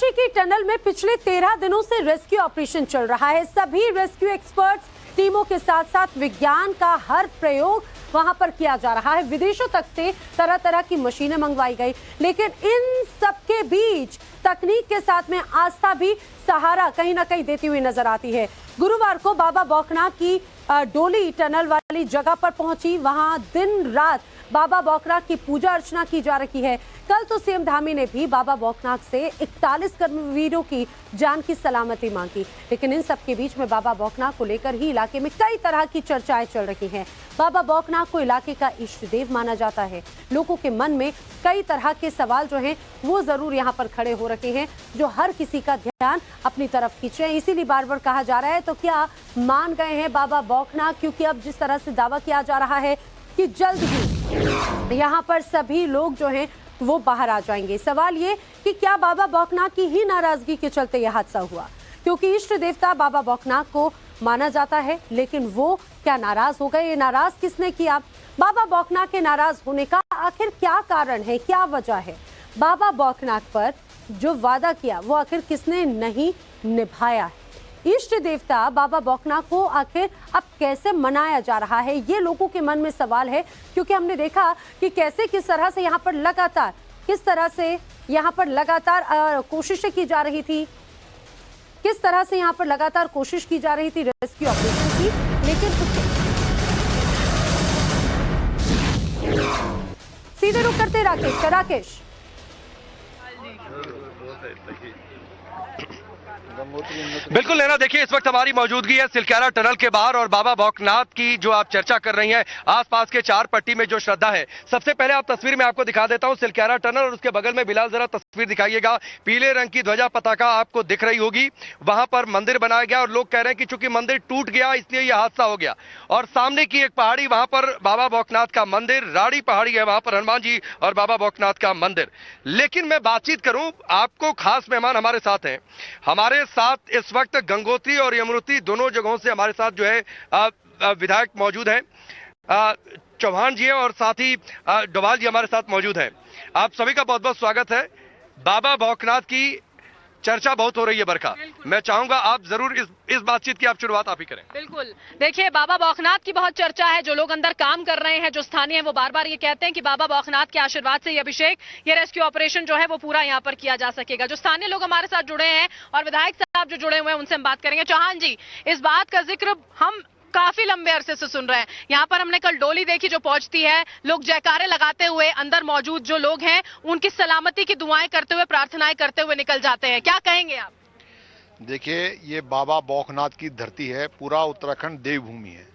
काशी की टनल में पिछले 13 दिनों से रेस्क्यू ऑपरेशन चल रहा है। सभी रेस्क्यू एक्सपर्ट्स टीमों के साथ साथ विज्ञान का हर प्रयोग वहां पर किया जा रहा है। विदेशों तक से तरह तरह की मशीनें मंगवाई गई, लेकिन इन सबके बीच तकनीक के साथ में आस्था भी सहारा कहीं ना कहीं देती हुई नजर आती है। गुरुवार को बाबा बौखनाथ की डोली टनल वाली जगह पर पहुंची। वहां दिन रात बाबा बौखनाथ की पूजा अर्चना की जा रही है। कल तो सीएम धामी ने भी बाबा बौखनाथ से 41 कर्मवीरों की जान की सलामती मांगी, लेकिन इन सब के बीच में बाबा बौखनाथ को लेकर ही इलाके में कई तरह की चर्चाएं चल रही हैं। बाबा बौखनाथ को इलाके का इष्ट देव माना जाता है। लोगों के मन में कई तरह के सवाल जो हैं वो जरूर यहाँ पर खड़े हो रखे हैं, जो हर किसी का ध्यान अपनी तरफ खींच रहे हैं। इसीलिए बार बार कहा जा रहा है तो क्या मान गए हैं बाबा बौखनाथ, क्योंकि अब जिस तरह से दावा किया जा रहा है कि जल्द ही यहाँ पर सभी लोग जो हैं वो बाहर आ जाएंगे। सवाल ये कि क्या बाबा बौखनाथ की ही नाराजगी के चलते यह हादसा हुआ, क्योंकि इष्ट देवता बाबा बौखनाथ को माना जाता है, लेकिन वो क्या नाराज हो गए? ये नाराज किसने किया? बाबा बौखनाथ के नाराज होने का आखिर क्या कारण है, क्या वजह है? बाबा बौखनाथ पर जो वादा किया वो आखिर किसने नहीं निभाया है? इष्ट देवता बाबा बौखनाथ को आखिर अब कैसे मनाया जा रहा है, ये लोगों के मन में सवाल है। क्योंकि हमने देखा कि कैसे किस तरह से यहाँ पर लगातार कोशिशें की जा रही थी, किस तरह से यहाँ पर लगातार कोशिश की जा रही थी रेस्क्यू ऑपरेशन की, लेकिन सीधे रुक करते राकेश। बिल्कुल लेना, देखिए इस वक्त हमारी मौजूदगी है सिलक्यारा टनल के बाहर और बाबा बौखनाथ की जो आप चर्चा कर रही हैं, आसपास के चार पट्टी में जो श्रद्धा है। सबसे पहले आप तस्वीर में आपको दिखा देता हूं सिलक्यारा टनल, और उसके बगल में बिलाल जरा तस्वीर दिखाइएगा। पीले रंग की ध्वजा पताका आपको दिख रही होगी। वहां पर मंदिर बनाया गया और लोग कह रहे हैं कि चूंकि मंदिर टूट गया इसलिए यह हादसा हो गया। और सामने की एक पहाड़ी, वहां पर बाबा बौखनाथ का मंदिर, राड़ी पहाड़ी है, वहां पर हनुमान जी और बाबा बौखनाथ का मंदिर। लेकिन मैं बातचीत करूं, आपको खास मेहमान हमारे साथ हैं। हमारे साथ इस वक्त गंगोत्री और यमुनोत्री दोनों जगहों से हमारे साथ जो है विधायक मौजूद हैं, चौहान जी हैं और साथ ही डोभाल जी हमारे साथ मौजूद हैं। आप सभी का बहुत बहुत स्वागत है। बाबा बौखनाथ की चर्चा बहुत हो रही है बरखा, मैं चाहूंगा आप जरूर इस बातचीत की आप शुरुआत आप ही करें। बिल्कुल, देखिए बाबा बौखनाथ की बहुत चर्चा है। जो लोग अंदर काम कर रहे हैं, जो स्थानीय हैं, वो बार बार ये कहते हैं कि बाबा बौखनाथ के आशीर्वाद से ये अभिषेक, ये रेस्क्यू ऑपरेशन जो है वो पूरा यहाँ पर किया जा सकेगा। जो स्थानीय लोग हमारे साथ जुड़े हैं और विधायक साहब जो जुड़े हुए हैं उनसे हम बात करेंगे। चौहान जी, इस बात का जिक्र हम काफी लंबे अरसे से सुन रहे हैं। यहाँ पर हमने कल डोली देखी जो पहुंचती है, लोग जयकारे लगाते हुए अंदर मौजूद जो लोग हैं उनकी सलामती की दुआएं करते हुए, प्रार्थनाएं करते हुए निकल जाते हैं। क्या कहेंगे आप? देखिए, ये बाबा बौखनाथ की धरती है, पूरा उत्तराखंड देवभूमि है।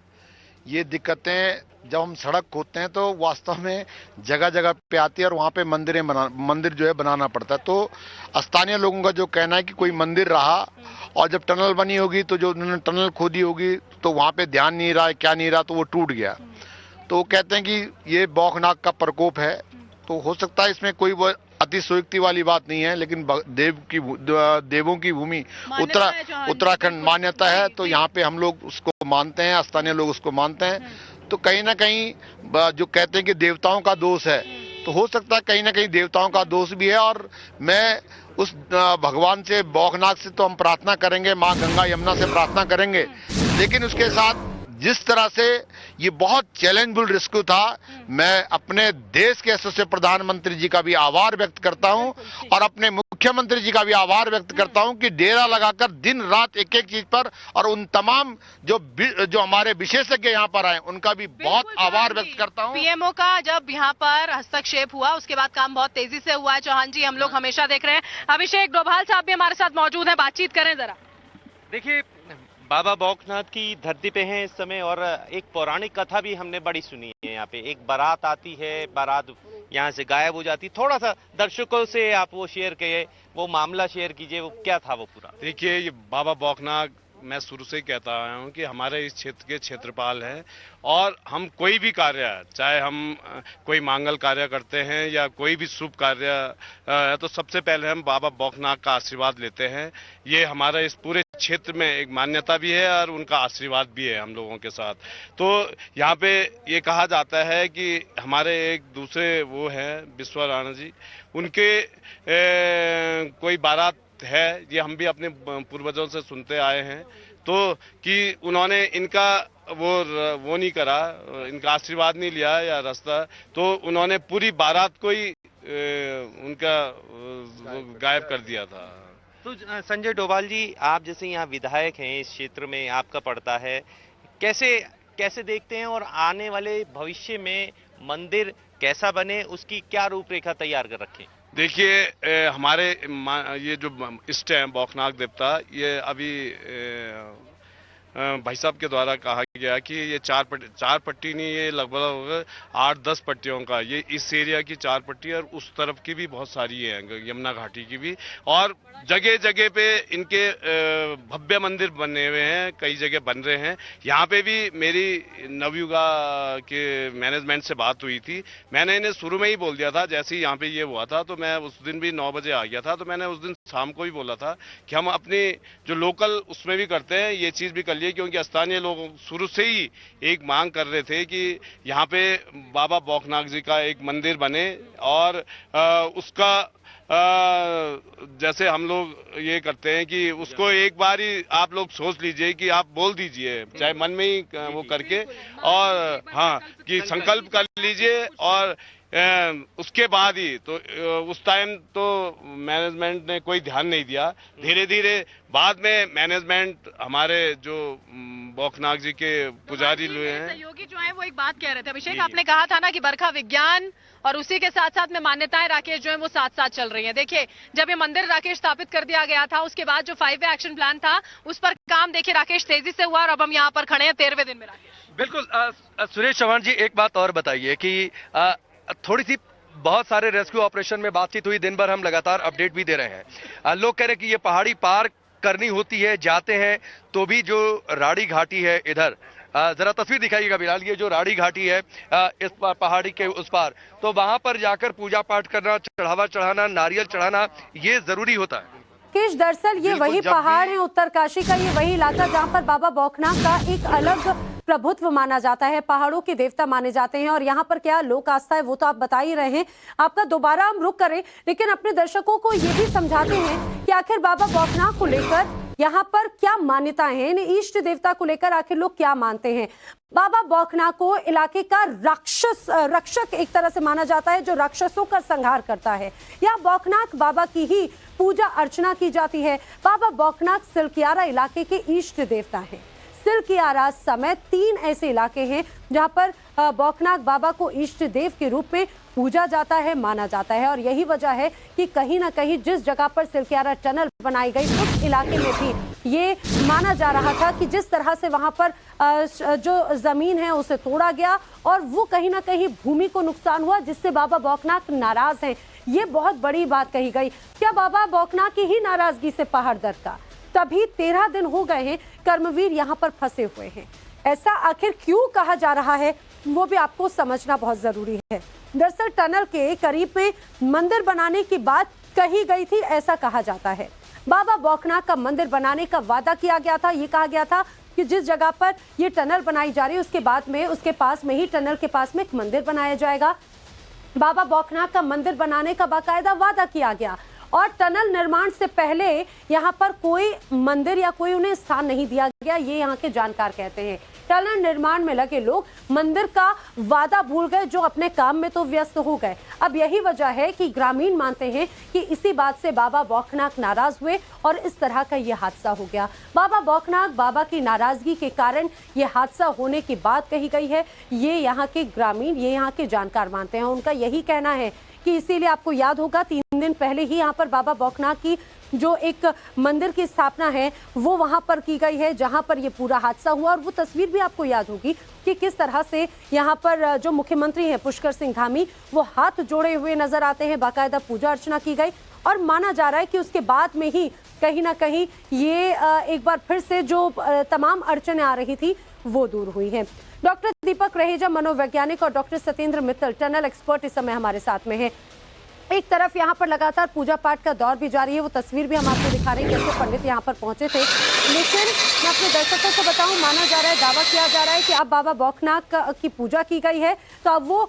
ये दिक्कतें जब हम सड़क खोदते हैं तो वास्तव में जगह जगह पे आती है और वहाँ पे मंदिर जो है बनाना पड़ता है। तो स्थानीय लोगों का जो कहना है कि कोई मंदिर रहा और जब टनल बनी होगी तो जो उन्होंने टनल खोदी होगी तो वहाँ पे ध्यान नहीं रहा, क्या नहीं रहा, तो वो टूट गया। तो वो कहते हैं कि ये बौखनाथ का प्रकोप है। तो हो सकता है इसमें कोई वो अतिशयोक्ति वाली बात नहीं है, लेकिन देवों की भूमि उत्तराखंड मान्यता है, तो यहाँ पे हम लोग उसको मानते हैं, स्थानीय लोग उसको मानते हैं। तो कहीं ना कहीं जो कहते हैं कि देवताओं का दोष है, तो हो सकता है कहीं ना कहीं देवताओं का दोष भी है। और मैं उस भगवान से, बौखनाथ से तो हम प्रार्थना करेंगे, माँ गंगा यमुना से प्रार्थना करेंगे, लेकिन उसके साथ जिस तरह से ये बहुत चैलेंजफुल रेस्क्यू था, मैं अपने देश के यशस्वी प्रधानमंत्री जी का भी आभार व्यक्त करता हूं और अपने मुख्यमंत्री जी का भी आभार व्यक्त करता हूं कि डेरा लगाकर दिन रात एक एक चीज पर, और उन तमाम जो हमारे विशेषज्ञ यहाँ पर आए उनका भी बहुत आभार व्यक्त करता हूं। पीएमओ का जब यहाँ पर हस्तक्षेप हुआ उसके बाद काम बहुत तेजी से हुआ है। चौहान जी, हम लोग हमेशा देख रहे हैं। अभिषेक डोभाल साहब भी हमारे साथ मौजूद है, बातचीत करें जरा। देखिए, बाबा बौखनाथ की धरती पे हैं इस समय, और एक पौराणिक कथा भी हमने बड़ी सुनी है। यहाँ पे एक बारात आती है, बारात यहाँ से गायब हो जाती। थोड़ा सा दर्शकों से आप वो शेयर किए, वो मामला शेयर कीजिए, वो क्या था वो पूरा। देखिए, ये बाबा बौखनाथ मैं शुरू से ही कहता आया हूँ कि हमारे इस क्षेत्र के क्षेत्रपाल हैं, और हम कोई भी कार्य, चाहे हम कोई मांगल कार्य करते हैं या कोई भी शुभ कार्य है, तो सबसे पहले हम बाबा बौखनाथ का आशीर्वाद लेते हैं। ये हमारे इस पूरे क्षेत्र में एक मान्यता भी है और उनका आशीर्वाद भी है हम लोगों के साथ। तो यहाँ पे ये कहा जाता है कि हमारे एक दूसरे वो हैं विश्व राणा जी, उनके कोई बारात है, ये हम भी अपने पूर्वजों से सुनते आए हैं, तो कि उन्होंने इनका वो नहीं करा, इनका आशीर्वाद नहीं लिया या रास्ता, तो उन्होंने पूरी बारात को ही उनका गायब कर दिया था। तो संजय डोभाल जी, आप जैसे यहाँ विधायक हैं, इस क्षेत्र में आपका पड़ता है, कैसे देखते हैं और आने वाले भविष्य में मंदिर कैसा बने, उसकी क्या रूपरेखा तैयार कर रखें? देखिए, हमारे ये जो इष्ट हैं बौखनाक देवता, ये अभी भाई साहब के द्वारा कहा गया कि ये चार पट्टी नहीं, ये लगभग 8-10 पट्टियों का, ये इस एरिया की 4 पट्टी और उस तरफ की भी बहुत सारी है, यमुना घाटी की भी, और जगह जगह पे इनके भव्य मंदिर बने हुए हैं, कई जगह बन रहे हैं। यहाँ पे भी मेरी नवयुगा के मैनेजमेंट से बात हुई थी, मैंने इन्हें शुरू में ही बोल दिया था, जैसे ही यहाँ पे ये हुआ था तो मैं उस दिन भी 9 बजे आ गया था, तो मैंने उस दिन शाम को ही बोला था कि हम अपनी जो लोकल उसमें भी करते हैं, ये चीज़ भी कर लिए, क्योंकि स्थानीय लोग शुरू से ही एक मांग कर रहे थे कि यहाँ पे बाबा बौखनाक जी का एक मंदिर बने, और उसका जैसे हम लोग ये करते हैं कि उसको एक बार ही आप लोग सोच लीजिए कि आप बोल दीजिए, चाहे मन में ही वो करके, और हाँ कि संकल्प कर लीजिए, और उसके बाद ही तो उस टाइम तो मैनेजमेंट ने कोई ध्यान नहीं दिया। धीरे धीरे बाद में मैनेजमेंट, हमारे जो बौखनाक जी के पुजारी लोग हैं, सहयोगी जो है वो एक बात कह रहे थे अभिषेक, आपने कहा था ना कि बरखा विज्ञान और उसी के साथ साथ में मान्यताएं राकेश जो है वो साथ साथ चल रही हैं। देखिए, जब ये मंदिर राकेश स्थापित कर दिया गया था, उसके बाद जो 5-वे एक्शन प्लान था उस पर काम देखिए राकेश तेजी से हुआ, और अब हम यहाँ पर खड़े हैं 13वें दिन में। राकेश, बिल्कुल। सुरेश चौहान जी, एक बात और बताइए कि थोड़ी सी बहुत सारे रेस्क्यू ऑपरेशन में बातचीत हुई, दिन भर हम लगातार अपडेट भी दे रहे हैं। लोग कह रहे हैं कि ये पहाड़ी पार करनी होती है, जाते हैं तो भी जो राड़ी घाटी है इधर, जरा तस्वीर दिखाइएगा बिलाल, ये जो राड़ी घाटी है इस पहाड़ी के उस पार, तो वहां पर जाकर पूजा पाठ करना, चढ़ावा चढ़ाना, नारियल चढ़ाना, ये जरूरी होता है। किश दरअसल ये वही पहाड़ है उत्तरकाशी का, ये वही इलाका जहां पर बाबा बौखनाक का एक अलग प्रभुत्व माना जाता है, पहाड़ों के देवता माने जाते हैं, और यहाँ पर क्या लोक आस्था है वो तो आप बता ही रहे हैं। आपका दोबारा हम रुक करें, लेकिन अपने दर्शकों को ये भी समझाते हैं कि आखिर बाबा बौखनाक को लेकर यहाँ पर क्या मान्यताएं हैं, इन इष्ट देवता को लेकर आखिर लोग क्या मानते हैं। बाबा बौखनाक को इलाके का रक्षक एक तरह से माना जाता है, जो राक्षसों का संहार करता है। या बौखनाक बाबा की ही पूजा अर्चना की जाती है। बाबा बौखनाक सिलकियारा इलाके के इष्ट देवता हैं। सिलकियारा समेत 3 ऐसे इलाके हैं जहां पर बौखनाक बाबा को इष्ट देव के रूप में पूजा जाता है, माना जाता है, और यही वजह है कि कहीं ना कहीं जिस जगह पर सिलकियारा टनल बनाई गई उस इलाके में भी ये माना जा रहा था कि जिस तरह से वहां पर जो जमीन है उसे तोड़ा गया और वो कहीं ना कहीं भूमि को नुकसान हुआ, जिससे बाबा बौखनाक नाराज हैं। ये बहुत बड़ी बात कही गई। क्या बाबा बौखनाक की ही नाराजगी से पहाड़ दरका? तभी 13 दिन हो गए हैं कर्मवीर यहाँ पर फंसे हुए हैं। ऐसा आखिर क्यों कहा जा रहा है वो भी आपको समझना बहुत जरूरी है। दरअसल टनल के करीब में मंदिर बनाने की बात कही गई थी, ऐसा कहा जाता है। बाबा बौखनाक का मंदिर बनाने का वादा किया गया था। ये कहा गया था कि जिस जगह पर ये टनल बनाई जा रही है उसके बाद में उसके पास में ही टनल के पास में एक मंदिर बनाया जाएगा। बाबा बौखनाक का मंदिर बनाने का बाकायदा वादा किया गया, और टनल निर्माण से पहले यहाँ पर कोई मंदिर या कोई उन्हें स्थान नहीं दिया गया, ये यहाँ के जानकार कहते हैं। टनल निर्माण में लगे लोग मंदिर का वादा भूल गए, जो अपने काम में तो व्यस्त हो गए। अब यही वजह है कि ग्रामीण मानते हैं कि इसी बात से बाबा बौखनाक नाराज हुए और इस तरह का ये हादसा हो गया। बाबा बौखनाक बाबा की नाराजगी के कारण ये हादसा होने की बात कही गई है। ये यहाँ के ग्रामीण, ये यहाँ के जानकार मानते हैं। उनका यही कहना है कि इसीलिए आपको याद होगा 3 दिन पहले ही यहाँ पर बाबा बौखनाक की जो एक मंदिर की स्थापना है वो वहां पर की गई है, जहां पर ये पूरा हादसा हुआ। और वो तस्वीर भी आपको याद होगी कि किस तरह से यहाँ पर जो मुख्यमंत्री हैं पुष्कर सिंह धामी, वो हाथ जोड़े हुए नजर आते हैं। बाकायदा पूजा अर्चना की गई और माना जा रहा है कि उसके बाद में ही कहीं ना कहीं ये एक बार फिर से जो तमाम अड़चनें आ रही थी वो दूर हुई हैं। डॉक्टर दीपक रहेजा मनोवैज्ञानिक और doctor Satyendra Mittal tunnel expert इस समय हमारे साथ में हैं। एक तरफ यहाँ पर लगातार पूजा पाठ का दौर भी जारी है, वो तस्वीर भी हम आपको दिखा रहे हैं कैसे पंडित यहाँ पर पहुंचे थे। लेकिन मैं अपने दर्शकों को बताऊं, माना जा रहा है, दावा किया जा रहा है कि अब बाबा बौखनाक की पूजा की गई है तो अब वो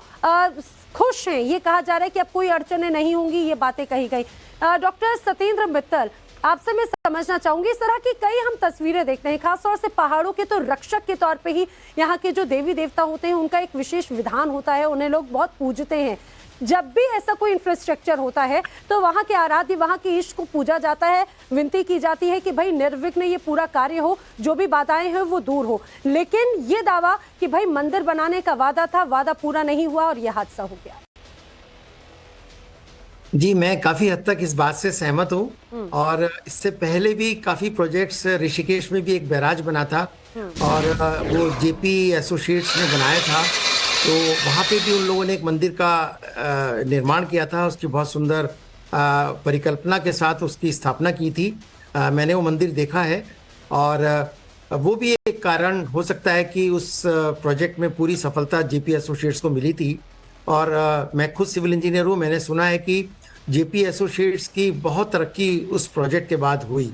खुश हैं। ये कहा जा रहा है कि अब कोई अड़चनें नहीं होंगी, ये बातें कही गई। डॉक्टर सत्येंद्र मित्तल, आपसे मैं समझना चाहूंगी, इस तरह की कई हम तस्वीरें देखते हैं, खासतौर से पहाड़ों के तो रक्षक के तौर पे ही यहाँ के जो देवी देवता होते हैं उनका एक विशेष विधान होता है, उन्हें लोग बहुत पूजते हैं। जब भी ऐसा कोई इंफ्रास्ट्रक्चर होता है तो वहाँ के आराध्य, वहाँ के ईश को पूजा जाता है, विनती की जाती है कि भाई निर्विघ्न ये पूरा कार्य हो, जो भी बाधाएं हैं वो दूर हो। लेकिन ये दावा कि भाई मंदिर बनाने का वादा था, वादा पूरा नहीं हुआ और यह हादसा हो गया। जी, मैं काफी हद तक इस बात से सहमत हूँ और इससे पहले भी काफी प्रोजेक्ट्स, ऋषिकेश में भी एक बैराज बना था और वो जेपी एसोसिएट्स ने बनाया था, तो वहाँ पे भी उन लोगों ने एक मंदिर का निर्माण किया था, उसकी बहुत सुंदर परिकल्पना के साथ उसकी स्थापना की थी। मैंने वो मंदिर देखा है और वो भी एक कारण हो सकता है कि उस प्रोजेक्ट में पूरी सफलता जेपी एसोसिएट्स को मिली थी। और मैं खुद सिविल इंजीनियर हूँ, मैंने सुना है कि जेपी एसोसिएट्स की बहुत तरक्की उस प्रोजेक्ट के बाद हुई।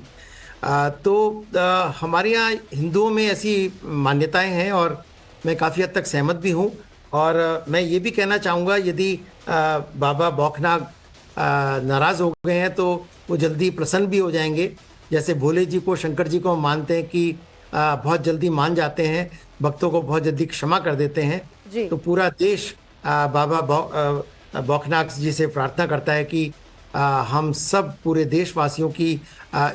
तो हमारे यहाँ हिंदुओं में ऐसी मान्यताएं हैं और मैं काफ़ी हद तक सहमत भी हूँ। और मैं ये भी कहना चाहूँगा, यदि बाबा बौखनाग नाराज़ हो गए हैं तो वो जल्दी प्रसन्न भी हो जाएंगे। जैसे भोले जी को, शंकर जी को हम मानते हैं कि बहुत जल्दी मान जाते हैं, भक्तों को बहुत जल्दी क्षमा कर देते हैं। तो पूरा देश बाबा बौखनाग जी से प्रार्थना करता है कि हम सब पूरे देशवासियों की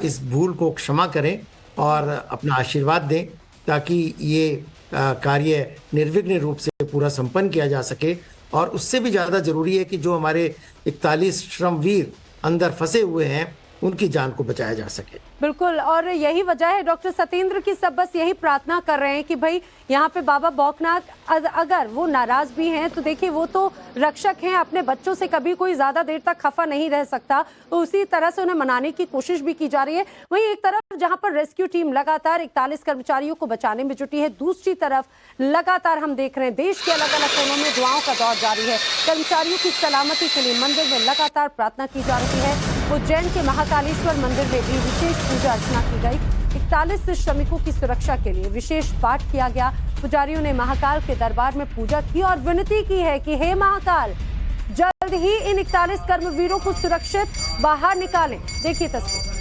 इस भूल को क्षमा करें और अपना आशीर्वाद दें, ताकि ये कार्य निर्विघ्न रूप से पूरा संपन्न किया जा सके। और उससे भी ज़्यादा ज़रूरी है कि जो हमारे 41 श्रमवीर अंदर फंसे हुए हैं उनकी जान को बचाया जा सके। बिल्कुल, और यही वजह है डॉक्टर सत्येंद्र की सब बस यही प्रार्थना कर रहे हैं कि भाई यहाँ पे बाबा बौखनाग अगर वो नाराज भी हैं तो देखिए वो तो रक्षक हैं, अपने बच्चों से कभी कोई ज्यादा देर तक खफा नहीं रह सकता, तो उसी तरह से उन्हें मनाने की कोशिश भी की जा रही है। वहीं एक तरफ जहाँ पर रेस्क्यू टीम लगातार 41 कर्मचारियों को बचाने में जुटी है, दूसरी तरफ लगातार हम देख रहे हैं देश के अलग अलग कोनों में दुआओं का दौर जारी है। कर्मचारियों की सलामती के लिए मंदिर में लगातार प्रार्थना की जा रही है। उज्जैन के महाकालेश्वर मंदिर में भी विशेष पूजा अर्चना की गई। 41 श्रमिकों की सुरक्षा के लिए विशेष पाठ किया गया। पुजारियों ने महाकाल के दरबार में पूजा की और विनती की है कि हे महाकाल, जल्द ही इन 41 कर्मवीरों को सुरक्षित बाहर निकालें। देखिए तस्वीर।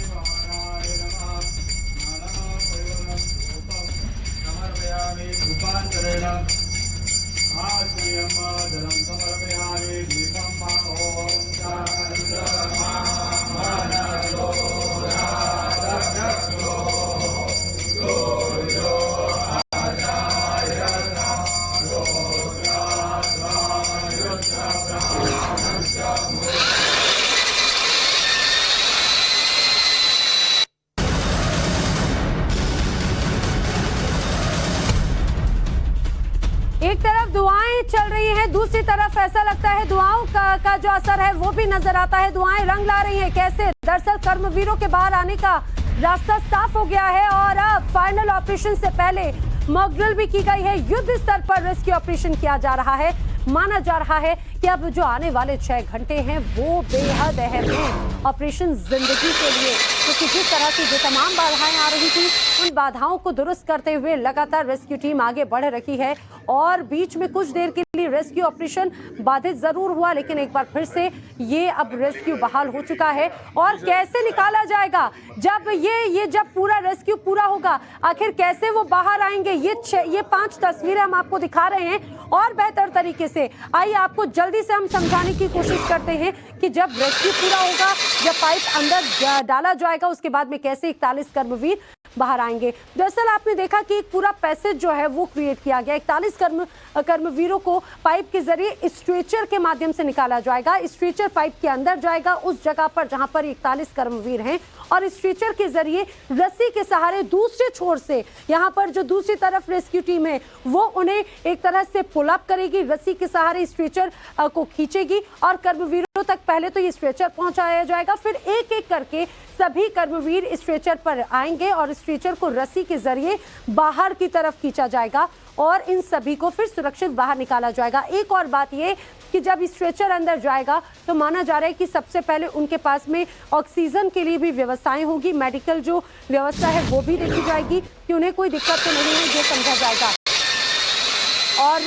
एक तरफ दुआएं चल रही हैं, दूसरी तरफ ऐसा लगता है दुआओं का जो असर है वो भी नजर आता है। दुआएं रंग ला रही हैं। कैसे? दरअसल कर्मवीरों के बाहर आने का रास्ता साफ हो गया है और अब फाइनल ऑपरेशन से पहले मॉक ड्रिल भी की गई है। युद्ध स्तर पर रेस्क्यू ऑपरेशन किया जा रहा है। माना जा रहा है कि अब जो आने वाले 6 घंटे हैं वो बेहद अहम हैं ऑपरेशन जिंदगी के लिए, क्योंकि जिस तरह से जो तमाम बाधाएं आ रही थी उन बाधाओं को दुरुस्त करते हुए लगातार रेस्क्यू टीम आगे बढ़ रही है। और बीच में कुछ देर के लिए रेस्क्यू ऑपरेशन बाधित जरूर हुआ, लेकिन एक बार फिर से ये अब रेस्क्यू बहाल हो चुका है। और कैसे निकाला जाएगा जब जब पूरा रेस्क्यू पूरा होगा, आखिर कैसे वो बाहर आएंगे, ये 5 तस्वीरें हम आपको दिखा रहे हैं और बेहतर तरीके से। आइए आपको जल्दी से हम समझाने की कोशिश करते हैं कि जब रेस्क्यू पूरा होगा, जब पाइप अंदर डाला जाएगा, उसके बाद में कैसे 41 कर्मवीर बाहर आएंगे। दरअसल आपने देखा कि एक पूरा पैसेज जो है वो क्रिएट किया गया। 41 कर्मवीरों को पाइप के जरिए स्ट्रेचर के माध्यम से निकाला जाएगा। स्ट्रेचर पाइप के अंदर जाएगा उस जगह पर जहां पर 41 कर्मवीर हैं और स्ट्रेचर के जरिए रस्सी के सहारे दूसरे छोर से यहाँ पर जो दूसरी तरफ रेस्क्यू टीम है वो उन्हें एक तरह से पुल अप करेगी, रस्सी के सहारे स्ट्रेचर को खींचेगी और कर्मवीरों तक पहले तो ये स्ट्रेचर पहुंचाया जाएगा, फिर एक एक करके सभी कर्मवीर स्ट्रेचर पर आएंगे और स्ट्रेचर को रस्सी के जरिए बाहर की तरफ खींचा जाएगा और इन सभी को फिर सुरक्षित बाहर निकाला जाएगा। एक और बात ये कि जब स्ट्रेचर अंदर जाएगा तो माना जा रहा है कि सबसे पहले उनके पास में ऑक्सीजन के लिए भी व्यवस्थाएं होगी, मेडिकल जो व्यवस्था है वो भी देखी जाएगी कि उन्हें कोई दिक्कत तो नहीं है, ये समझा जाएगा। और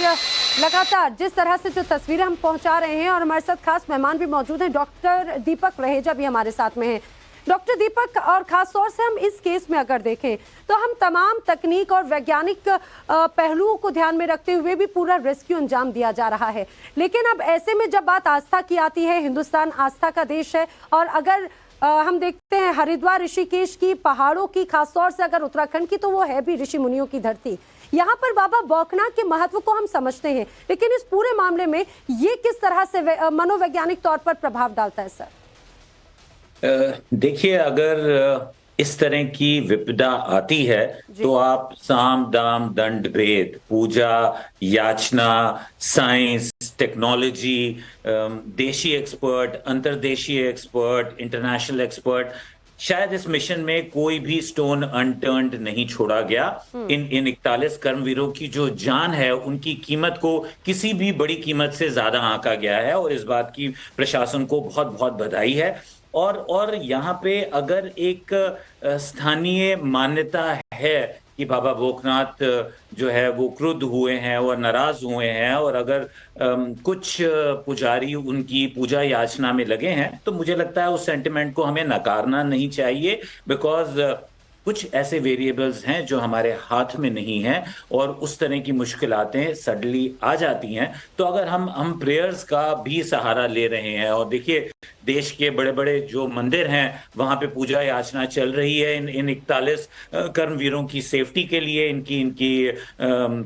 लगातार जिस तरह से जो तस्वीरें हम पहुंचा रहे हैं और हमारे साथ खास मेहमान भी मौजूद हैं, डॉक्टर दीपक रहेजा भी हमारे साथ में हैं। डॉक्टर दीपक, और खास तौर से हम इस केस में अगर देखें तो हम तमाम तकनीक और वैज्ञानिक पहलुओं को ध्यान में रखते हुए भी पूरा रेस्क्यू अंजाम दिया जा रहा है, लेकिन अब ऐसे में जब बात आस्था की आती है, हिंदुस्तान आस्था का देश है, और अगर हम देखते हैं हरिद्वार, ऋषिकेश की, पहाड़ों की, खासतौर से अगर उत्तराखंड की, तो वो है भी ऋषि मुनियों की धरती। यहाँ पर बाबा बौखनाथ के महत्व को हम समझते हैं, लेकिन इस पूरे मामले में ये किस तरह से मनोवैज्ञानिक तौर पर प्रभाव डालता है सर? देखिए, अगर इस तरह की विपदा आती है तो आप साम दाम दंड भेद, पूजा याचना, साइंस, टेक्नोलॉजी, देशी एक्सपर्ट, अंतर्देशीय एक्सपर्ट, इंटरनेशनल एक्सपर्ट, शायद इस मिशन में कोई भी स्टोन अनटर्न्ड नहीं छोड़ा गया। इन 41 कर्मवीरों की जो जान है, उनकी कीमत को किसी भी बड़ी कीमत से ज्यादा आंका गया है, और इस बात की प्रशासन को बहुत बहुत बधाई है। और यहाँ पे अगर एक स्थानीय मान्यता है कि बाबा बौखनाथ जो है वो क्रुद्ध हुए हैं और नाराज हुए हैं, और अगर कुछ पुजारी उनकी पूजा याचना में लगे हैं, तो मुझे लगता है उस सेंटिमेंट को हमें नकारना नहीं चाहिए, बिकॉज कुछ ऐसे वेरिएबल्स हैं जो हमारे हाथ में नहीं हैं, और उस तरह की मुश्किलातें सडनली आ जाती हैं। तो अगर हम प्रेयर्स का भी सहारा ले रहे हैं, और देखिए देश के बड़े बड़े जो मंदिर हैं वहां पे पूजा याचना चल रही है इन 41 कर्मवीरों की सेफ्टी के लिए, इनकी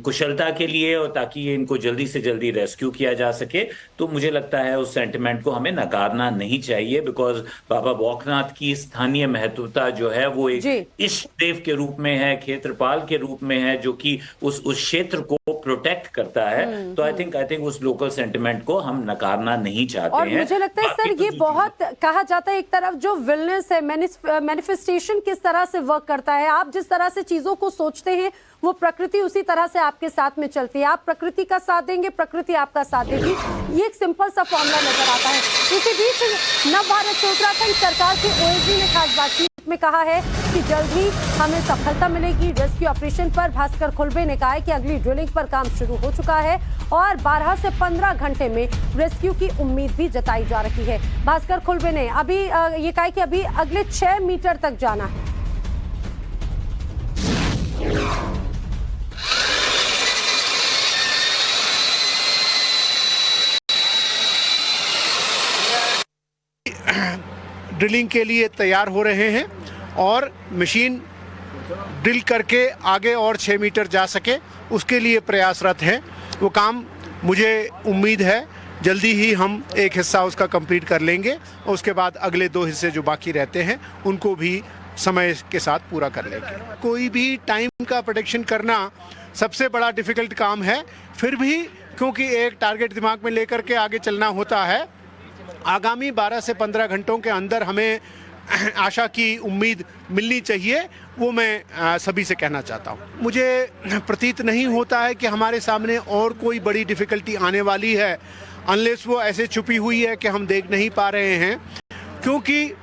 कुशलता के लिए, और ताकि इनको जल्दी से जल्दी रेस्क्यू किया जा सके। तो मुझे लगता है उस सेंटिमेंट को हमें नकारना नहीं चाहिए, बिकॉज बाबा बौखनाथ की स्थानीय महत्वता जो है वो एक इष्ट देव के रूप में है, क्षेत्रपाल के रूप में है, जो कि उस क्षेत्र को प्रोटेक्ट करता है। तो आई थिंक उस लोकल सेंटिमेंट को हम नकारना नहीं चाहते हैं। और मुझे लगता है सर, ये बहुत कहा जाता है एक तरफ जो विलनेस है, मैनिफेस्टेशन किस तरह से वर्क करता है, आप जिस तरह से चीजों को सोचते हैं वो प्रकृति उसी तरह से आपके साथ में चलती है। आप प्रकृति का साथ देंगे, प्रकृति आपका साथ देगी। ये एक सिंपल सा फॉर्मूला नजर आता है। इसी बीच नव भारत से उत्तराखंड सरकार के ओएसडी ने खास बातचीत में कहा है कि जल्द ही हमें सफलता मिलेगी रेस्क्यू ऑपरेशन पर। भास्कर खुल्बे ने कहा है कि अगली ड्रिलिंग पर काम शुरू हो चुका है और 12 से 15 घंटे में रेस्क्यू की उम्मीद भी जताई जा रही है। भास्कर खुल्बे ने अभी ये कहा कि अभी अगले 6 मीटर तक जाना है। ड्रिलिंग के लिए तैयार हो रहे हैं और मशीन ड्रिल करके आगे और 6 मीटर जा सके उसके लिए प्रयासरत हैं। वो काम मुझे उम्मीद है जल्दी ही हम एक हिस्सा उसका कंप्लीट कर लेंगे और उसके बाद अगले 2 हिस्से जो बाकी रहते हैं उनको भी समय के साथ पूरा कर लेंगे। कोई भी टाइम का प्रेडिक्शन करना सबसे बड़ा डिफ़िकल्ट काम है, फिर भी क्योंकि एक टारगेट दिमाग में लेकर के आगे चलना होता है। आगामी 12 से 15 घंटों के अंदर हमें आशा की उम्मीद मिलनी चाहिए, वो मैं सभी से कहना चाहता हूँ। मुझे प्रतीत नहीं होता है कि हमारे सामने और कोई बड़ी डिफ़िकल्टी आने वाली है, अनलेस वो ऐसे छुपी हुई है कि हम देख नहीं पा रहे हैं। क्योंकि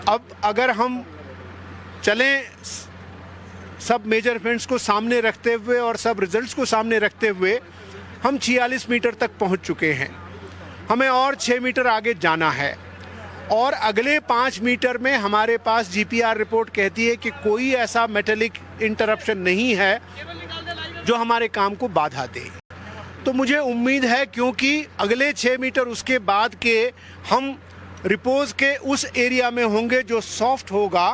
अब अगर हम चलें सब मेजरमेंट्स को सामने रखते हुए और सब रिजल्ट्स को सामने रखते हुए, हम 46 मीटर तक पहुँच चुके हैं। हमें और 6 मीटर आगे जाना है और अगले 5 मीटर में हमारे पास जीपीआर रिपोर्ट कहती है कि कोई ऐसा मेटेलिक इंटरप्शन नहीं है जो हमारे काम को बाधा दे। तो मुझे उम्मीद है क्योंकि अगले 6 मीटर उसके बाद के हम रिपोज के उस एरिया में होंगे जो सॉफ्ट होगा।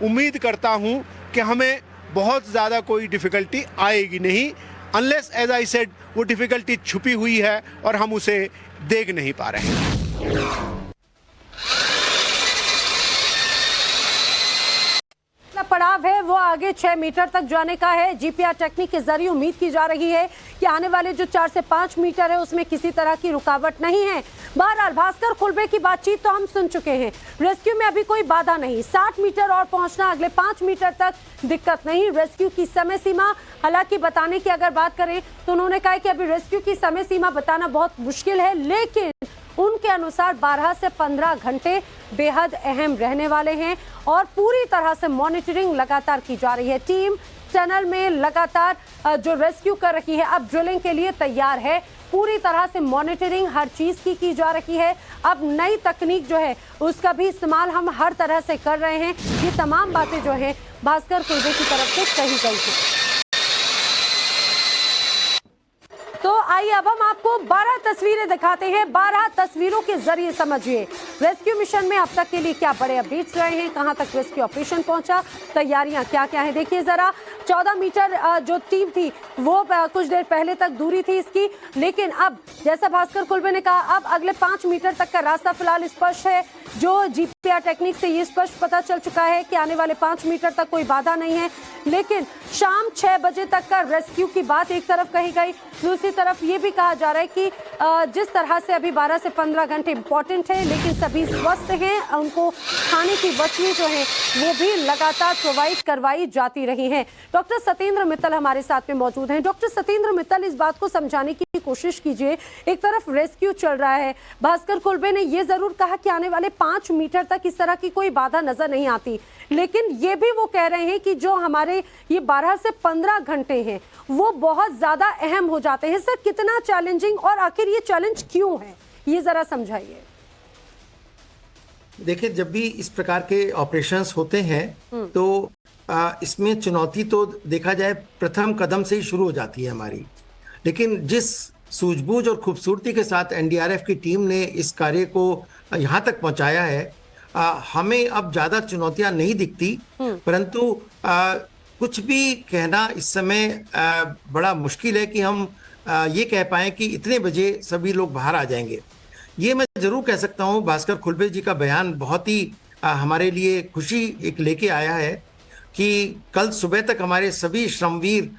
उम्मीद करता हूँ कि हमें बहुत ज़्यादा कोई डिफ़िकल्टी आएगी नहीं, अनलेस एज आई सेड वो डिफ़िकल्टी छुपी हुई है और हम उसे देख नहीं पा रहे हैं। पड़ाव है वो आगे 6 मीटर तक जाने का है। जीपीआर टेक्निक के जरिए उम्मीद की जा रही है कि आने वाले जो 4 से 5 मीटर है उसमें किसी तरह की रुकावट नहीं है। बहरहाल भास्कर खुल्बे की बातचीत तो हम सुन चुके हैं, रेस्क्यू में अभी कोई बाधा नहीं, 60 मीटर और पहुंचना, अगले 5 मीटर तक दिक्कत नहीं। रेस्क्यू की समय सीमा हालांकि बताने की अगर बात करें तो उन्होंने कहा कि अभी रेस्क्यू की समय सीमा बताना बहुत मुश्किल है, लेकिन उनके अनुसार 12 से 15 घंटे बेहद अहम रहने वाले हैं और पूरी तरह से मॉनिटरिंग लगातार की जा रही है। टीम टनल में लगातार जो रेस्क्यू कर रही है, अब ड्रिलिंग के लिए तैयार है। पूरी तरह से मॉनिटरिंग हर चीज की जा रही है। अब नई तकनीक जो है उसका भी इस्तेमाल हम हर तरह से कर रहे हैं। ये तमाम बातें जो है भास्कर कुलबे की तरफ से कही गई है। तो आइए अब हम आपको 12 तस्वीरें दिखाते हैं। 12 तस्वीरों के जरिए समझिए रेस्क्यू मिशन में अब तक के लिए क्या बड़े अपडेट्स रहे हैं, कहां तक रेस्क्यू ऑपरेशन पहुंचा, तैयारियां क्या क्या हैं। देखिए जरा, 14 मीटर जो टीम थी वो कुछ देर पहले तक दूरी थी इसकी, लेकिन अब जैसा भास्कर कुलबे ने कहा, अब अगले 5 मीटर तक का रास्ता फिलहाल स्पष्ट है। जो जीपीआर टेक्निक से ये स्पष्ट पता चल चुका है कि आने वाले 5 मीटर तक कोई बाधा नहीं है। लेकिन शाम 6 बजे तक का रेस्क्यू की बात एक तरफ कही गई, दूसरी तरफ ये भी कहा जा रहा है कि जिस तरह से अभी 12 से 15 घंटे इंपॉर्टेंट है, लेकिन सभी स्वस्थ हैं, उनको खाने की वस्तुएं जो है वो भी लगातार प्रोवाइड करवाई जाती रही हैं। डॉक्टर सत्येंद्र मित्तल हमारे साथ में मौजूद हैं। डॉक्टर सत्येंद्र मित्तल, इस बात को समझाने की कोशिश कीजिए। एक तरफ रेस्क्यू चल रहा है, भास्कर कुलबे ने ये जरूर कहा कि आने वाले 5 मीटर तक इस तरह की कोई बाधा नजर नहीं आती, लेकिन ये भी वो कह रहे हैं कि जो हमारे ये 12 से 15 घंटे हैं वो बहुत ज्यादा अहम हो जाते हैं। सर, कितना चैलेंजिंग और आखिर ये चैलेंज क्यों है, ये जरा समझाइए। देखिए, जब भी इस प्रकार के ऑपरेशंस होते हैं तो इसमें चुनौती तो देखा जाए प्रथम कदम से ही शुरू हो जाती है हमारी, लेकिन जिस सूझबूझ और खूबसूरती के साथ एनडीआरएफ की टीम ने इस कार्य को यहाँ तक पहुँचाया है, हमें अब ज़्यादा चुनौतियाँ नहीं दिखती, परंतु कुछ भी कहना इस समय बड़ा मुश्किल है कि हम ये कह पाएं कि इतने बजे सभी लोग बाहर आ जाएंगे। ये मैं जरूर कह सकता हूँ, भास्कर कुलबे जी का बयान बहुत ही हमारे लिए खुशी एक लेके आया है कि कल सुबह तक हमारे सभी श्रमवीर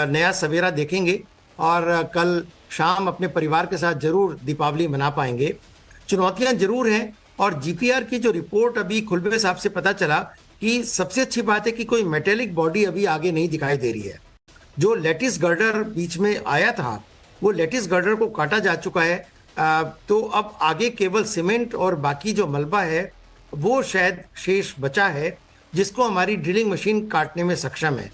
नया सवेरा देखेंगे और कल शाम अपने परिवार के साथ जरूर दीपावली मना पाएंगे। चुनौतियां जरूर हैं, और जीपीआर की जो रिपोर्ट अभी कुलबे साहब से पता चला कि सबसे अच्छी बात है कि कोई मेटेलिक बॉडी अभी आगे नहीं दिखाई दे रही है। जो लेटिस गर्डर बीच में आया था वो लेटिस गर्डर को काटा जा चुका है, तो अब आगे केवल सीमेंट और बाकी जो मलबा है वो शायद शेष बचा है, जिसको हमारी ड्रिलिंग मशीन काटने में सक्षम है।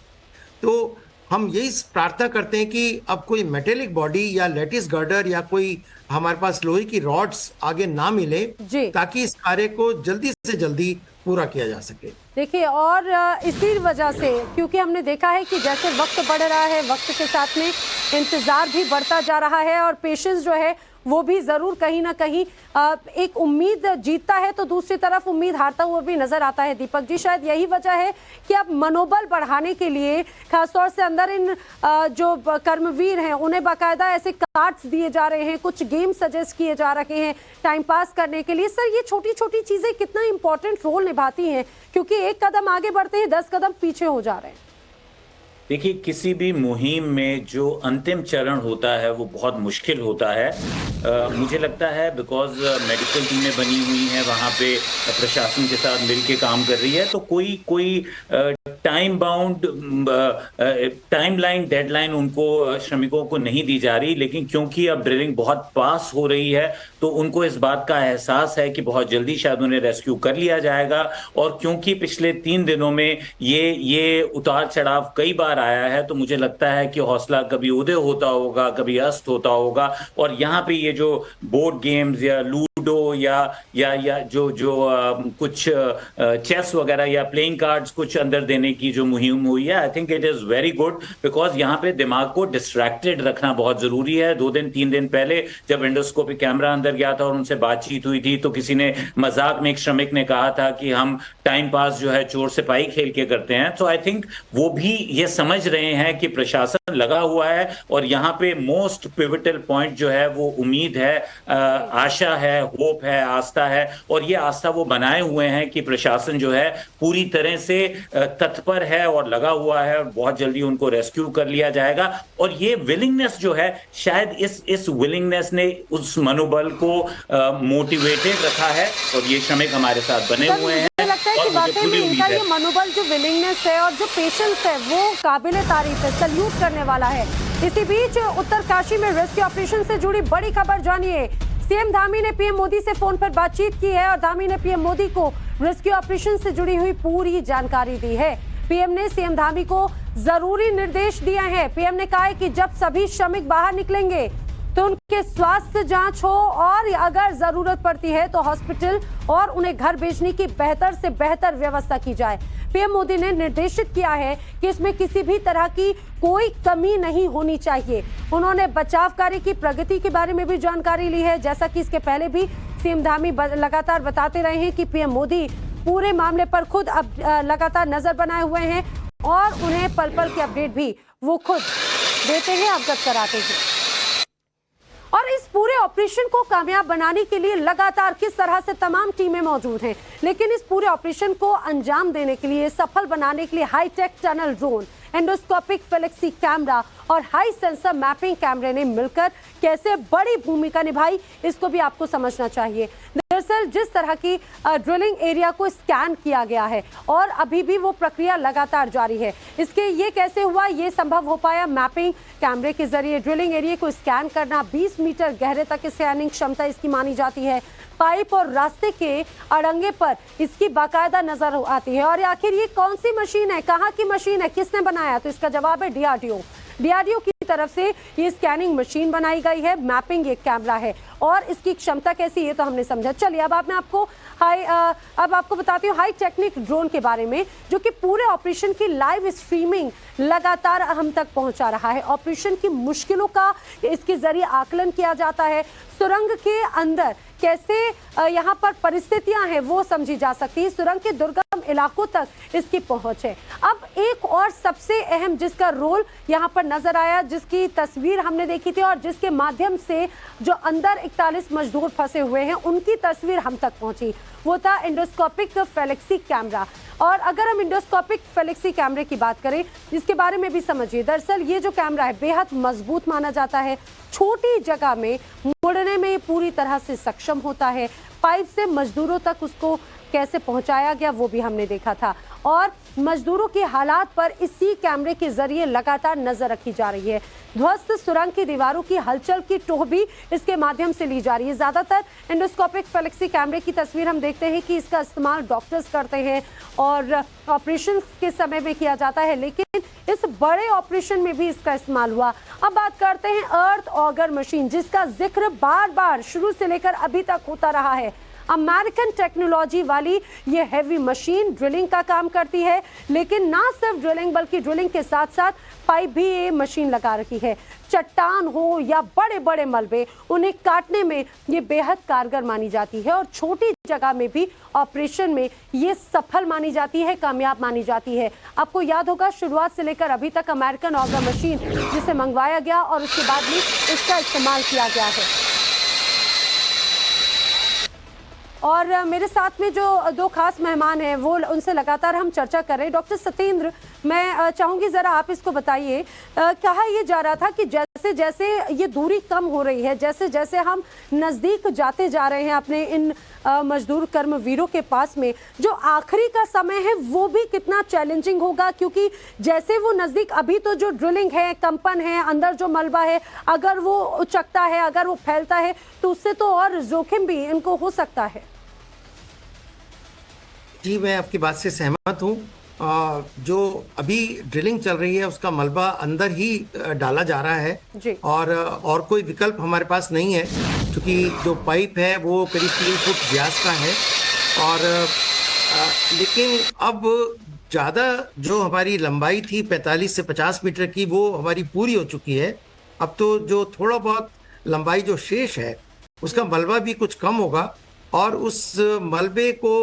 तो हम यही प्रार्थना करते हैं कि अब कोई मेटेलिक बॉडी या लेटिस गर्डर या कोई हमारे पास लोहे की रॉड्स आगे ना मिले, ताकि इस कार्य को जल्दी से जल्दी पूरा किया जा सके। देखिए, और इसी वजह से, क्योंकि हमने देखा है कि जैसे वक्त बढ़ रहा है, वक्त के साथ में इंतजार भी बढ़ता जा रहा है और पेशेंस जो है वो भी जरूर कहीं ना कहीं एक उम्मीद जीतता है तो दूसरी तरफ उम्मीद हारता हुआ भी नजर आता है। दीपक जी, शायद यही वजह है कि अब मनोबल बढ़ाने के लिए खासतौर से अंदर इन जो कर्मवीर हैं उन्हें बाकायदा ऐसे कार्ड्स दिए जा रहे हैं, कुछ गेम सजेस्ट किए जा रहे हैं टाइम पास करने के लिए। सर, ये छोटी छोटी चीजें कितना इंपॉर्टेंट रोल निभाती हैं, क्योंकि एक कदम आगे बढ़ते हैं 10 कदम पीछे हो जा रहे हैं। देखिए, किसी भी मुहिम में जो अंतिम चरण होता है वो बहुत मुश्किल होता है। मुझे लगता है बिकॉज मेडिकल टीमें बनी हुई हैं, वहाँ पे प्रशासन के साथ मिलके काम कर रही है, तो कोई टाइम बाउंड टाइमलाइन डेडलाइन उनको श्रमिकों को नहीं दी जा रही। लेकिन क्योंकि अब ड्रिलिंग बहुत पास हो रही है तो उनको इस बात का एहसास है कि बहुत जल्दी शायद उन्हें रेस्क्यू कर लिया जाएगा। और क्योंकि पिछले 3 दिनों में ये उतार चढ़ाव कई बार आया है, तो मुझे लगता है कि हौसला कभी उदय होता होगा, कभी अस्त होता होगा। और यहाँ पे ये जो बोर्ड गेम्स या लूडो या जो कुछ चेस वगैरह या प्लेइंग कार्ड्स कुछ अंदर देने की जो मुहिम हुई है, I think it is very good, because यहाँ पे दिमाग को डिस्ट्रैक्टेड रखना बहुत जरूरी है। 2-3 दिन पहले जब एंडोस्कोपिक कैमरा अंदर गया था और उनसे बातचीत हुई थी, तो किसी ने मजाक में, एक श्रमिक ने कहा था कि हम टाइम पास जो है चोर सिपाही खेल के करते हैं। तो आई थिंक वो भी ये समझ रहे हैं कि प्रशासन लगा हुआ है और यहाँ पे मोस्ट पिवटल पॉइंट जो है वो उम्मीद है, आशा है, होप है, आस्था है। और ये आस्था वो बनाए हुए हैं कि प्रशासन जो है पूरी तरह से तत्पर है और लगा हुआ है और बहुत जल्दी उनको रेस्क्यू कर लिया जाएगा। और ये विलिंगनेस जो है, शायद इस विलिंगनेस ने उस मनोबल को मोटिवेटेड रखा है और ये श्रमिक हमारे साथ बने हुए हैं। मुझे लगता है कि वाकई में इनका ये मनोबल, जो विलिंगनेस है और जो पेशेंस है, वो काबिले तारीफ है, सल्यूट करने वाला है। इसी बीच उत्तरकाशी में रेस्क्यू ऑपरेशन से जुड़ी बड़ी खबर जानिए। सीएम धामी ने पीएम मोदी से फोन पर बातचीत की है और धामी ने पीएम मोदी को रेस्क्यू ऑपरेशन से जुड़ी हुई पूरी जानकारी दी है। पीएम ने सीएम धामी को जरूरी निर्देश दिए हैं। पीएम ने कहा है कि जब सभी श्रमिक बाहर निकलेंगे तो उनके स्वास्थ्य जांच हो और अगर जरूरत पड़ती है तो हॉस्पिटल और उन्हें घर भेजने की बेहतर से बेहतर व्यवस्था की जाए। पीएम मोदी ने निर्देशित किया है कि इसमें किसी भी तरह की कोई कमी नहीं होनी चाहिए। उन्होंने बचाव कार्य की प्रगति के बारे में भी जानकारी ली है। जैसा कि इसके पहले भी सीएम धामी लगातार बताते रहे हैं कि पीएम मोदी पूरे मामले पर खुद अब लगातार नजर बनाए हुए हैं और उन्हें पल पल की अपडेट भी वो खुद देते हैं, अवगत कराते हैं। और इस पूरे ऑपरेशन को कामयाब बनाने के लिए लगातार किस तरह से तमाम टीमें मौजूद हैं, लेकिन इस पूरे ऑपरेशन को अंजाम देने के लिए, सफल बनाने के लिए high tech tunnel drone, endoscopic flexi camera और हाई सेंसर मैपिंग कैमरे ने मिलकर कैसे बड़ी भूमिका निभाई, इसको भी आपको समझना चाहिए। दरअसल जिस तरह की ड्रिलिंग एरिया को स्कैन किया गया है और अभी भी वो प्रक्रिया लगातार जारी है, इसके ये कैसे हुआ, ये संभव हो पाया मैपिंग कैमरे के जरिए। ड्रिलिंग एरिया को स्कैन करना, 20 मीटर गहरे तक स्कैनिंग क्षमता इसकी मानी जाती है। पाइप और रास्ते के अड़ंगे पर इसकी बाकायदा नजर आती है। और आखिर ये कौन सी मशीन है, कहाँ की मशीन है, किसने बनाया, तो इसका जवाब है डीआरडीओ की तरफ से ये स्कैनिंग मशीन बनाई गई है। मैपिंग एक कैमरा है और इसकी क्षमता कैसी है तो हमने समझा। चलिए अब मैं आपको बताती हूँ हाई टेक्निक ड्रोन के बारे में, जो कि पूरे ऑपरेशन की लाइव स्ट्रीमिंग लगातार हम तक पहुंचा रहा है। ऑपरेशन की मुश्किलों का इसके जरिए आकलन किया जाता है। सुरंग के अंदर कैसे यहाँ पर परिस्थितियां हैं वो समझी जा सकती है। सुरंग के दुर्गम इलाकों तक इसकी पहुंच है। अब एक और सबसे अहम जिसका रोल यहाँ पर नजर आया, जिसकी तस्वीर हमने देखी थी और जिसके माध्यम से जो अंदर 41 मजदूर फंसे हुए हैं उनकी तस्वीर हम तक पहुंची, वो था एंडोस्कोपिक फ्लेक्सी कैमरा। और अगर हम एंडोस्कोपिक फ्लेक्सी कैमरे की बात करें, इसके बारे में भी समझिए। दरअसल ये जो कैमरा है बेहद मजबूत माना जाता है। छोटी जगह में मुड़ने में पूरी तरह से सक्षम होता है। पाइप से मजदूरों तक उसको कैसे पहुंचाया गया वो भी हमने देखा था। और मजदूरों के हालात पर इसी कैमरे के जरिए लगातार नजर रखी जा रही है। ध्वस्त सुरंग की दीवारों की हलचल की टोह भी इसके माध्यम से ली जा रही है। ज्यादातर एंडोस्कोपिक फ्लेक्सी कैमरे की तस्वीर हम देखते हैं कि इसका इस्तेमाल डॉक्टर्स करते हैं और ऑपरेशन के समय में किया जाता है, लेकिन इस बड़े ऑपरेशन में भी इसका इस्तेमाल हुआ। अब बात करते हैं अर्थ ऑगर मशीन, जिसका जिक्र बार बार शुरू से लेकर अभी तक होता रहा है। अमेरिकन टेक्नोलॉजी वाली ये हैवी मशीन ड्रिलिंग का काम करती है, लेकिन ना सिर्फ ड्रिलिंग बल्कि ड्रिलिंग के साथ साथ पाइप भी ये मशीन लगा रखी है। चट्टान हो या बड़े बड़े मलबे, उन्हें काटने में ये बेहद कारगर मानी जाती है और छोटी जगह में भी ऑपरेशन में ये सफल मानी जाती है, कामयाब मानी जाती है। आपको याद होगा शुरुआत से लेकर अभी तक अमेरिकन ऑगर मशीन जिसे मंगवाया गया और उसके बाद भी इसका इस्तेमाल किया गया है। और मेरे साथ में जो दो खास मेहमान हैं वो उनसे लगातार हम चर्चा कर रहे हैं। डॉक्टर सत्येंद्र, मैं चाहूंगी जरा आप इसको बताइए। कहा यह जा रहा था कि जैसे जैसे ये दूरी कम हो रही है, जैसे जैसे हम नजदीक जाते जा रहे हैं अपने इन मजदूर कर्मवीरों के पास में, जो आखिरी का समय है वो भी कितना चैलेंजिंग होगा, क्योंकि जैसे वो नजदीक, अभी तो जो ड्रिलिंग है, कंपन है, अंदर जो मलबा है, अगर वो उचकता है, अगर वो फैलता है तो उससे तो और जोखिम भी इनको हो सकता है। जी, मैं आपकी बात से सहमत हूँ। जो अभी ड्रिलिंग चल रही है उसका मलबा अंदर ही डाला जा रहा है जी। और कोई विकल्प हमारे पास नहीं है, क्योंकि जो पाइप है वो करीब 3 फुट व्यास का है। और लेकिन अब ज़्यादा जो हमारी लंबाई थी 45 से 50 मीटर की, वो हमारी पूरी हो चुकी है। अब तो जो थोड़ा बहुत लंबाई जो शेष है उसका मलबा भी कुछ कम होगा और उस मलबे को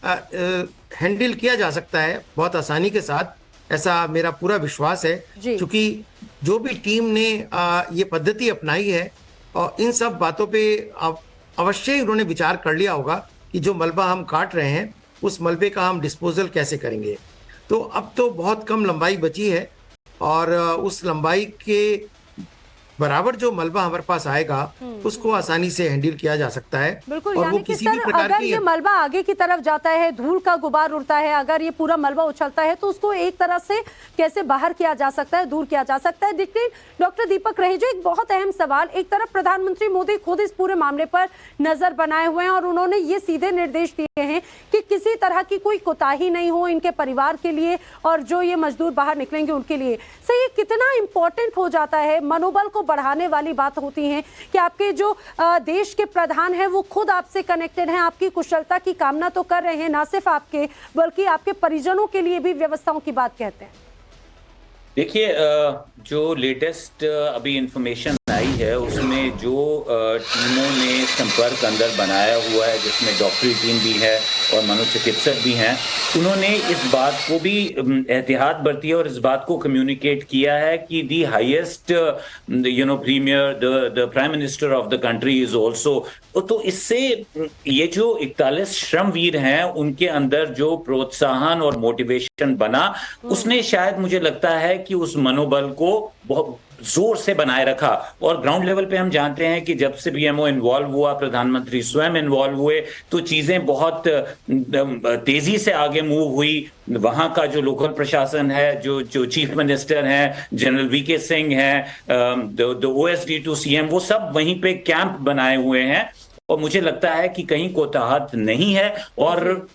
हैंडल किया जा सकता है बहुत आसानी के साथ, ऐसा मेरा पूरा विश्वास है। क्योंकि जो भी टीम ने ये पद्धति अपनाई है और इन सब बातों पे अवश्य ही उन्होंने विचार कर लिया होगा कि जो मलबा हम काट रहे हैं उस मलबे का हम डिस्पोजल कैसे करेंगे। तो अब तो बहुत कम लंबाई बची है और उस लंबाई के बराबर जो मलबा हमारे पास आएगा उसको आसानी से हैंडल किया जा सकता है। बिल्कुल, और यानी वो कि किसी सर भी प्रकार अगर की ये मलबा आगे की तरफ जाता है, धूल का गुबार उड़ता है, अगर ये पूरा मलबा उछलता है तो उसको एक तरह से कैसे बाहर किया जा सकता है, दूर किया जा सकता है। लेकिन डॉक्टर दीपक रहेजो, एक बहुत अहम सवाल, एक तरफ प्रधानमंत्री मोदी खुद इस पूरे मामले पर नजर बनाए हुए हैं और उन्होंने ये सीधे निर्देश दिए हैं कि किसी तरह की कोई कोताही नहीं हो इनके परिवार के लिए और जो ये मजदूर बाहर निकलेंगे उनके लिए। सर, ये कितना इम्पोर्टेंट हो जाता है, मनोबल को बढ़ाने वाली बात होती है कि आपके जो देश के प्रधान हैं वो खुद आपसे कनेक्टेड हैं, आपकी कुशलता की कामना तो कर रहे हैं, ना सिर्फ आपके बल्कि आपके परिजनों के लिए भी व्यवस्थाओं की बात कहते हैं। देखिए, जो लेटेस्ट अभी इंफॉर्मेशन आई है उसमें जो टीमों ने संपर्क अंदर बनाया हुआ है, जिसमें डॉक्टरी टीम भी है और मनोचिकित्सक भी हैं, उन्होंने इस बात को भी एहतियात बरती है और इस बात को कम्युनिकेट किया है कि the highest premier the prime minister of the country is also. तो इससे ये जो 41 श्रमवीर हैं उनके अंदर जो प्रोत्साहन और मोटिवेशन बना, उसने शायद मुझे लगता है कि उस मनोबल को बहुत जोर से बनाए रखा। और ग्राउंड लेवल पे हम जानते हैं कि जब से बीएमओ इन्वॉल्व हुआ, प्रधानमंत्री स्वयं इन्वॉल्व हुए, तो चीजें बहुत तेजी से आगे मूव हुई। वहां का जो लोकल प्रशासन है, जो चीफ मिनिस्टर हैं, जनरल वीके सिंह हैं, द ओएसडी टू सीएम, वो सब वहीं पे कैंप बनाए हुए हैं और मुझे लगता है कि कहीं कोताहत नहीं है। और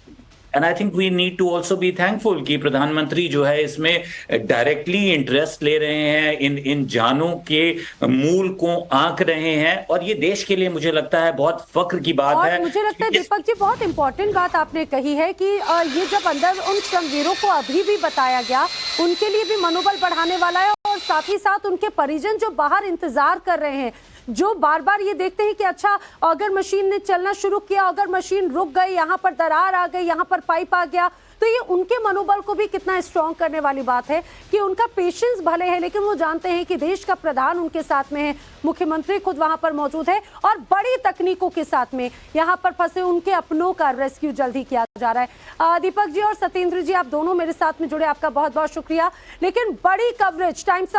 and I think we need to also be thankful कि प्रधानमंत्री जो है इसमें डायरेक्टली इंटरेस्ट ले रहे हैं, इन जानों के मूल को आंक रहे हैं और ये देश के लिए मुझे लगता है बहुत फख्र की बात है। मुझे लगता है दीपक जी, बहुत इंपॉर्टेंट बात आपने कही है कि ये जब अंदर उन श्रमवीरों को अभी भी बताया गया, उनके लिए भी मनोबल बढ़ाने वाला है और साथ ही साथ उनके परिजन जो बाहर इंतजार कर रहे हैं, जो बार बार ये देखते हैं कि अच्छा अगर मशीन ने चलना शुरू किया, अगर मशीन रुक गई, यहाँ पर दरार आ गई, यहाँ पर पाइप आ गया, तो ये उनके मनोबल को भी कितना स्ट्रांग करने वाली बात है कि उनका पेशेंस भले है लेकिन वो जानते हैं कि देश का प्रधान उनके साथ में है, मुख्यमंत्री खुद वहां पर मौजूद है और बड़ी तकनीकों के साथ में यहाँ पर फंसे उनके अपनों का रेस्क्यू जल्दी किया जा रहा है। दीपक जी और सत्येंद्र जी, आप दोनों मेरे साथ में जुड़े, आपका बहुत बहुत शुक्रिया। लेकिन बड़ी कवरेज टाइम्स